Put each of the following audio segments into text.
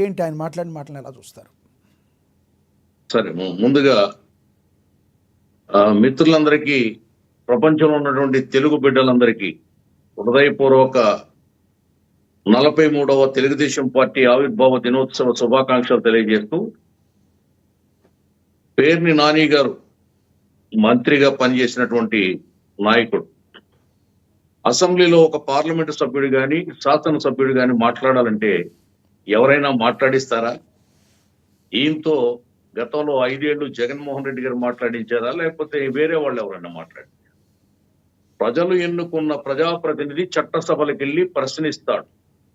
ఏంటి ఆయన మాట్లాడిన మాటలను ఎలా చూస్తారు? సరే, ముందుగా మిత్రులందరికీ, ప్రపంచంలో ఉన్నటువంటి తెలుగు బిడ్డలందరికీ హృదయపూర్వక 43వ తెలుగుదేశం పార్టీ ఆవిర్భావ దినోత్సవ శుభాకాంక్షలు తెలియజేస్తూ, పేర్ని నాని గారు మంత్రిగా పనిచేసినటువంటి నాయకుడు, అసెంబ్లీలో ఒక పార్లమెంటు సభ్యుడు గాని శాసనసభ్యుడు గాని మాట్లాడాలంటే ఎవరైనా మాట్లాడిస్తారా? ఈయనతో గతంలో 5 ఏళ్లు జగన్మోహన్ రెడ్డి గారు మాట్లాడించారా, లేకపోతే వేరే వాళ్ళు ఎవరైనా మాట్లాడారు? ప్రజలు ఎన్నుకున్న ప్రజాప్రతినిధి చట్టసభలకు వెళ్ళి ప్రశ్నిస్తాడు,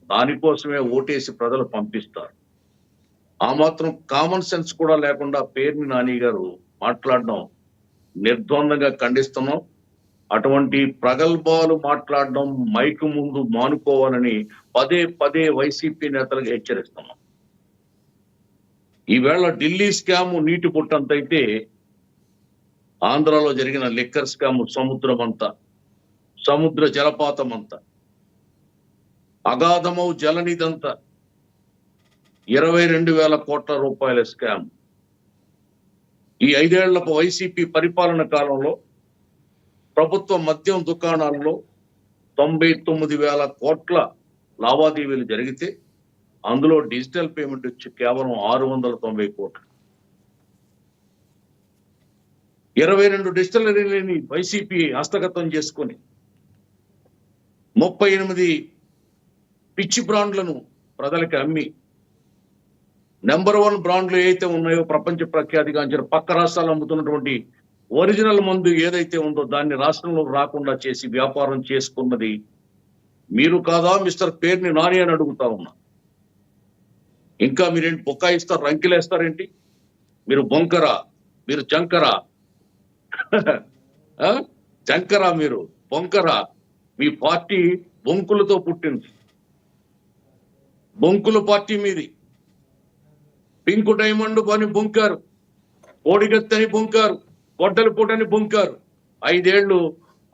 దానికోసమే ఓటేసి ప్రజలు పంపిస్తారు. ఆ మాత్రం కామన్ సెన్స్ కూడా లేకుండా పేర్ని నాని గారు మాట్లాడడం నిర్ద్వందంగా ఖండిస్తున్నాం. అటువంటి ప్రగల్భాలు మాట్లాడడం మైకు ముందు మానుకోవాలని పదే పదే వైసీపీ నేతలకు హెచ్చరిస్తున్నాం. ఈవేళ ఢిల్లీ స్కామ్ నీటి పుట్టంతైతే ఆంధ్రాలో జరిగిన లిక్కర్ స్కామ్ సముద్రం అంతా, సముద్ర జలపాతం అంతా, అగాధమౌ జలనిదంతా 22,000 కోట్ల రూపాయల స్కామ్. ఈ 5 ఏళ్ల వైసీపీ పరిపాలన కాలంలో ప్రభుత్వ మద్యం దుకాణాల్లో 99,000 కోట్ల లావాదేవీలు జరిగితే అందులో డిజిటల్ పేమెంట్ వచ్చి కేవలం 690 కోట్లు. 22 డిస్టిలరీలని వైసీపీ హస్తగతం చేసుకొని 38 పిచ్చి బ్రాండ్లను ప్రజలకి అమ్మి నెంబర్ 1 బ్రాండ్లు ఏదైతే ఉన్నాయో ప్రపంచ ప్రఖ్యాతిగాంచిన పక్క రాష్ట్రాలు అమ్ముతున్నటువంటి ఒరిజినల్ మందు ఏదైతే ఉందో దాన్ని రాష్ట్రంలో రాకుండా చేసి వ్యాపారం చేసుకున్నది మీరు కాదా మిస్టర్ పేర్ని నాని అని అడుగుతా ఉన్నా. ఇంకా మీరేంటి బొక్కాయిస్తారు, రంకిలేస్తారేంటి? మీరు బొంకరా, మీరు జంకరా, జంకరా, మీరు బొంకరా. మీ పార్టీ బొంకులతో పుట్టింది, బొంకుల పార్టీ మీది. పింకు డైమండ్ అని బొంకారు, కోడిగత్తని బొంకారు, గొడ్డలి పూటని బొంకారు. 5 ఏళ్లు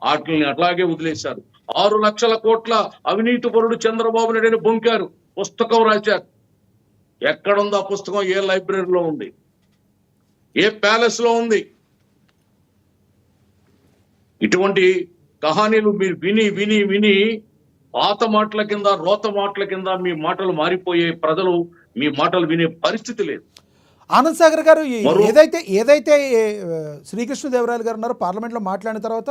వాటిని అట్లాగే వదిలేశారు. 6 లక్షల కోట్ల అవినీతి పరుడు చంద్రబాబు నాయుడు బొంకారు, పుస్తకం రాశారు. ఎక్కడుంది ఆ పుస్తకం? ఏ లైబ్రరీలో ఉంది? ఏ ప్యాలెస్ లో ఉంది? ఇటువంటి కహానీలు మీరు విని విని విని పాత మాటల కింద, రోత మాటల కింద మీ మాటలు మారిపోయే, ప్రజలు మీ మాటలు వినే పరిస్థితి లేదు. ఆనంద్ సాగర్ గారు, ఏదైతే శ్రీకృష్ణదేవరాయలు గారు ఉన్నారో పార్లమెంట్లో మాట్లాడిన తర్వాత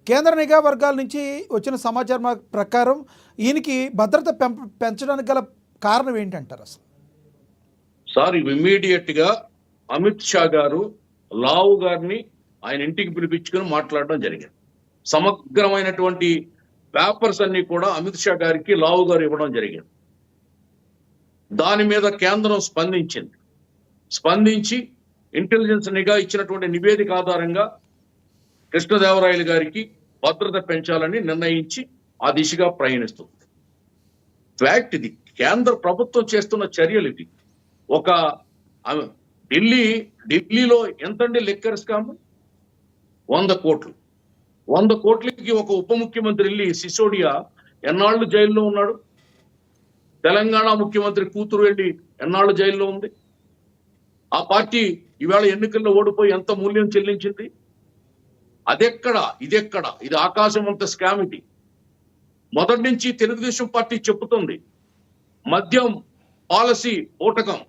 కేంద్ర నిఘా వర్గాల నుంచి వచ్చిన సమాచారం ప్రకారం ఈయనకి భద్రత పెంచడానికి గల కారణం ఏంటంటారు అసలు? సార్, ఇమ్మీడియట్ గా అమిత్ షా గారు లావు గారిని ఆయన ఇంటికి పిలిపించుకుని మాట్లాడడం జరిగింది. సమగ్రమైనటువంటి పేపర్స్ అన్ని కూడా అమిత్ షా గారికి లావు గారు ఇవ్వడం జరిగింది. దాని మీద కేంద్రం స్పందించి ఇంటెలిజెన్స్ నిఘా ఇచ్చినటువంటి నివేదిక ఆధారంగా కృష్ణదేవరాయలు గారికి భద్రత పెంచాలని నిర్ణయించి ఆ దిశగా ప్రయాణిస్తుంది. ఫ్యాక్ట్ ఇది, కేంద్ర ప్రభుత్వం చేస్తున్న చర్యలు ఇది. ఒక ఢిల్లీలో ఎంతండి లిక్కర్ స్కామ్? 100 కోట్లు. 100 కోట్లకి ఒక ఉప ముఖ్యమంత్రి వెళ్ళి సిసోడియా ఎన్నాళ్ళు జైల్లో ఉన్నాడు? తెలంగాణ ముఖ్యమంత్రి కూతురు వెళ్ళి ఎన్నాళ్ళు జైల్లో ఉంది? ఆ పార్టీ ఈవేళ ఎన్నికల్లో ఓడిపోయి ఎంత మూల్యం చెల్లించింది? అదెక్కడ, ఇదెక్కడ? ఇది ఆకాశం అంత స్కామ్. ఇది మొదటి నుంచి తెలుగుదేశం పార్టీ చెప్పుతుంది. మద్యం పాలసీ ఓటకం,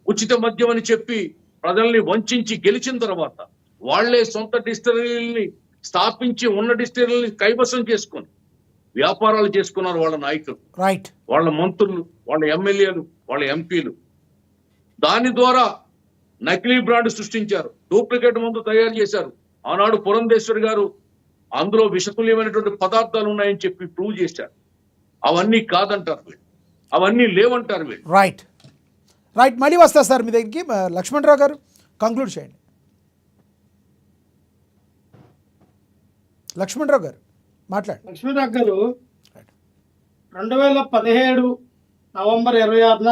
ఉచిత మద్యం అని చెప్పి ప్రజల్ని వంచి గెలిచిన తర్వాత వాళ్లే సొంత డిస్టిలరీని స్థాపించి ఉన్న డిస్టిలరీని కైవసం చేసుకొని వ్యాపారాలు చేసుకున్నారు వాళ్ళ నాయకులు, వాళ్ళ మంత్రులు, వాళ్ళ ఎమ్మెల్యేలు, వాళ్ళ ఎంపీలు. దాని ద్వారా నకిలీ బ్రాండ్ సృష్టించారు, డూప్లికేట్ మందు తయారు చేశారు. ఆనాడు పురంధేశ్వరి గారు అందులో విషతుల్యమైనటువంటి పదార్థాలు ఉన్నాయని చెప్పి ప్రూవ్ చేశారు. అవన్నీ కాదంటారు వీళ్ళు, అవన్నీ లేవంటారు వీళ్ళు. రైట్. మళ్ళీ వస్తా సార్ మీ దగ్గరికి. లక్ష్మణరావు గారు కంక్లూడ్ చేయండి. లక్ష్మణరావు గారు మాట్లాడండి. లక్ష్మణరావు గారు 2017 నవంబర్ 26న